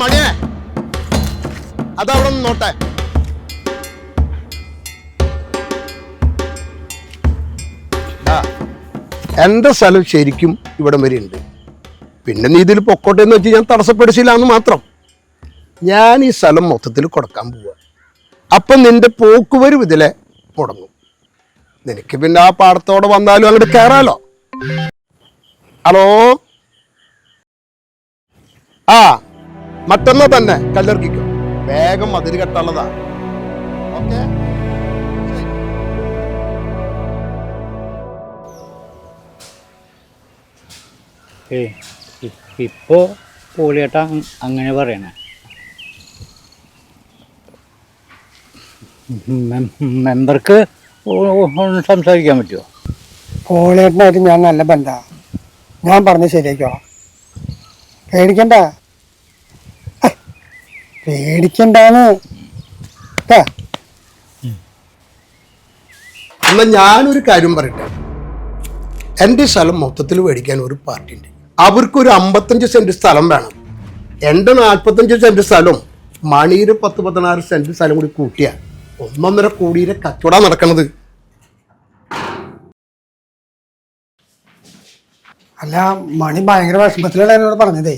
മണിയെ അതവിടെ നോട്ടെ. എന്റെ സ്ഥലം ശരിക്കും ഇവിടം വരെ ഉണ്ട്. പിന്നെ നീ ഇതിൽ പൊക്കോട്ടെ എന്ന് വെച്ച് ഞാൻ തടസ്സപ്പെടുത്തില്ല എന്ന് മാത്രം. ഞാൻ ഈ സ്ഥലം മൊത്തത്തിൽ കൊടുക്കാൻ പോവുക. അപ്പം നിന്റെ പോക്കുവരും ഇതിലെ മുടങ്ങും. നിനക്ക് പിന്നെ ആ പാടത്തോടെ വന്നാലും അങ്ങോട്ട് കയറാലോ. ഹലോ, ആ മറ്റന്നാ തന്നെ കല്ലെറുക്കിക്കോ. വേഗം മതിരി കെട്ടാനുള്ളതാ. ഓക്കെ. ഇപ്പോ പോളിയേട്ടാ അങ്ങനെ പറയണേ. മെമ്പർക്ക് സംസാരിക്കാൻ പറ്റുമോ? പോളിയേട്ടനായിട്ട് ഞാൻ നല്ല ബന്ധമാണ്. ഞാൻ പറഞ്ഞ് ശരിയാക്കോളാം. പേടിക്കണ്ടാന്ന്. എന്നാ ഞാനൊരു കാര്യം പറയട്ടെ. എൻ്റെ സ്ഥലം മൊത്തത്തിൽ മേടിക്കാൻ ഒരു പാർട്ടി ഉണ്ട്. അവർക്കൊരു 55 സെന്റ് സ്ഥലം വേണം. എൻ്റെ 45 സെന്റ് സ്ഥലം മണിയിൽ 10-16 സെന്റ് സ്ഥലം കൂടി കൂട്ടിയ 1.5 കോടിയുടെ കച്ചവടം നടക്കണത്. അല്ല, മണി ഭയങ്കര വിഷമത്തിലാണ് എന്നോട് പറഞ്ഞതേ.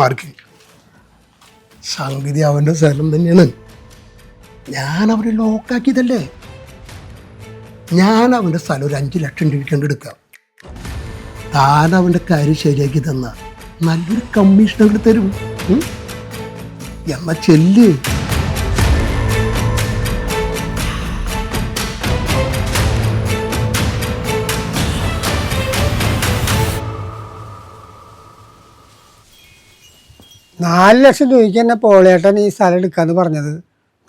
മാർക്ക് സംഗതി അവൻ്റെ സ്ഥലം തന്നെയാണ്. ഞാൻ അവരെ ലോക്കാക്കിയതല്ലേ. ഞാൻ അവൻ്റെ സ്ഥലം ഒരു 5 ലക്ഷം രൂപയ്ക്ക് എടുക്കാം. താൻ അവൻ്റെ കാര്യം ശരിയാക്കി തന്ന നല്ലൊരു കമ്മീഷൻ അങ്ങോട്ട് തരും. എന്നാ ചെല്ല്. $4 ലക്ഷം രൂപയ്ക്ക് തന്നെ പോളിയേട്ടൻ ഈ സ്ഥലം എടുക്കാന്ന് പറഞ്ഞത്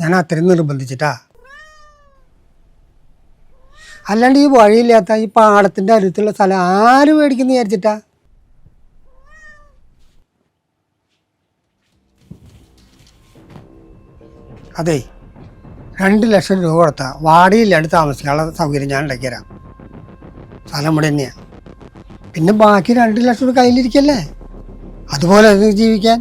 ഞാൻ അത്രയും നിർബന്ധിച്ചിട്ടാ. അല്ലാണ്ട് ഈ വഴിയില്ലാത്ത ഈ പാടത്തിൻ്റെ അടുത്തുള്ള സ്ഥലം ആര് മേടിക്കുന്നു വിചാരിച്ചിട്ടാ? അതെ, 2 ലക്ഷം രൂപ കൊടുത്താൽ വാടകയില്ലാണ്ട് താമസിക്കാനുള്ള സൗകര്യം ഞാൻ ഉണ്ടാക്കി തരാം. സ്ഥലം ഇവിടെ തന്നെയാണ്. പിന്നെ ബാക്കി 2 ലക്ഷം രൂപ കയ്യിലിരിക്കല്ലേ, അതുപോലെ ജീവിക്കാൻ.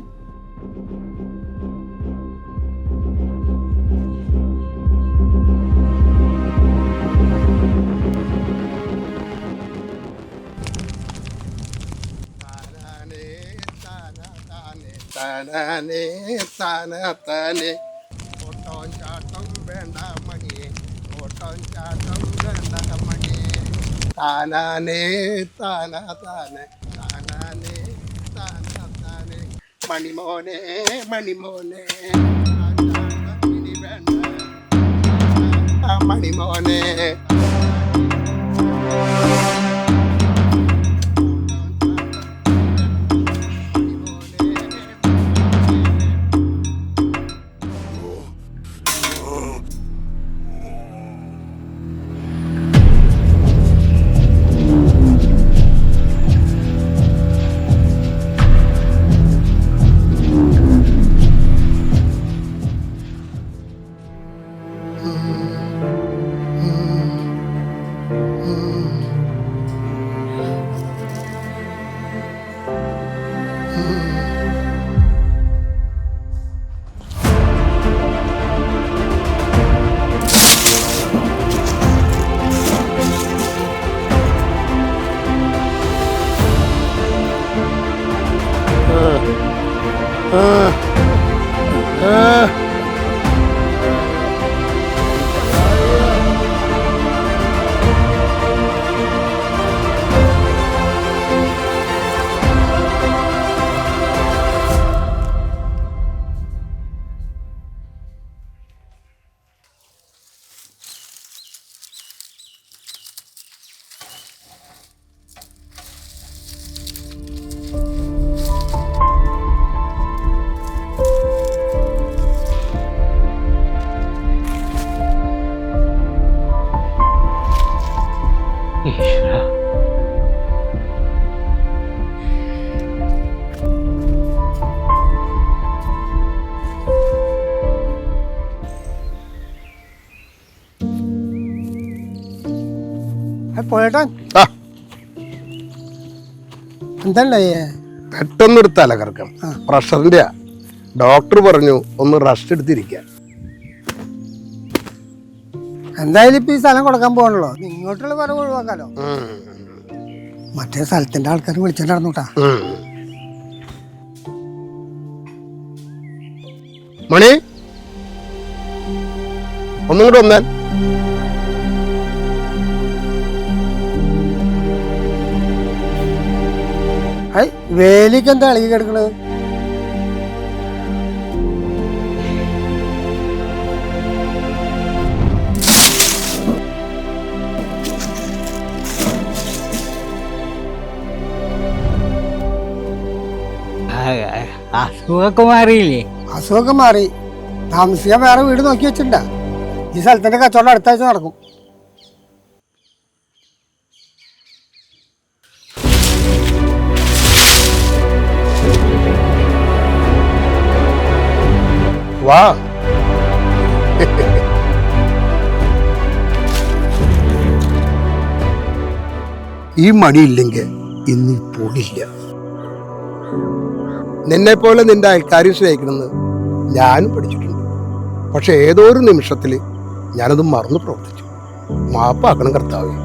ഓട്ടോഞ്ചാട്ടം വേണ്ട മണിയെ, ഓട്ടോഞ്ചാട്ടം വേണ്ട മണിയെ. താനാനേ താനാ താനെ, താനാനേ താനാ താനെ. മണിമോനെ മണിമോനെ ഇനി വേണ്ട മണിമോനെ. പോയേട്ടാൻ എന്താ പെട്ടെന്നൊരു തലകറക്കം, പ്രഷറിന്റെ. ഡോക്ടർ പറഞ്ഞു ഒന്ന് റെസ്റ്റ് എടുത്തിരിക്കാൻ. എന്തായാലും ഇപ്പൊ ഈ സ്ഥലം കൊടുക്കാൻ പോകണല്ലോ, ഇങ്ങോട്ടുള്ള വരവ് ഒഴിവാക്കാലോ. മറ്റേ സ്ഥലത്തിന്റെ ആൾക്കാർ വിളിച്ചിട്ടുണ്ടായിരുന്നുട്ടാ. മണി ഒന്നും കൂടെ വന്നാൽ. വേലിക്ക് എന്താ ഇളകി കിടക്കണത്? അസുഖമൊക്കെ മാറിയില്ലേ? അസുഖമൊക്കെ മാറി. താമസിക്കാൻ വേറെ വീട് നോക്കി വെച്ചിട്ടുണ്ടാ. ഈ സ്ഥലത്തിന്റെ കച്ചവടം അടുത്ത ആഴ്ച നടക്കും. വാ. ഈ മണിയില്ലെങ്കിൽ ഇന്ന് പോണില്ല. നിന്നെ പോലെ നിന്റെ അയൽക്കാരി സ്നേഹിക്കണമെന്ന് ഞാനും പഠിച്ചിട്ടുണ്ട്. പക്ഷെ ഏതോ ഒരു നിമിഷത്തിൽ ഞാനത് മറന്നു പ്രവർത്തിച്ചു. മാപ്പാക്കണം കർത്താവേ.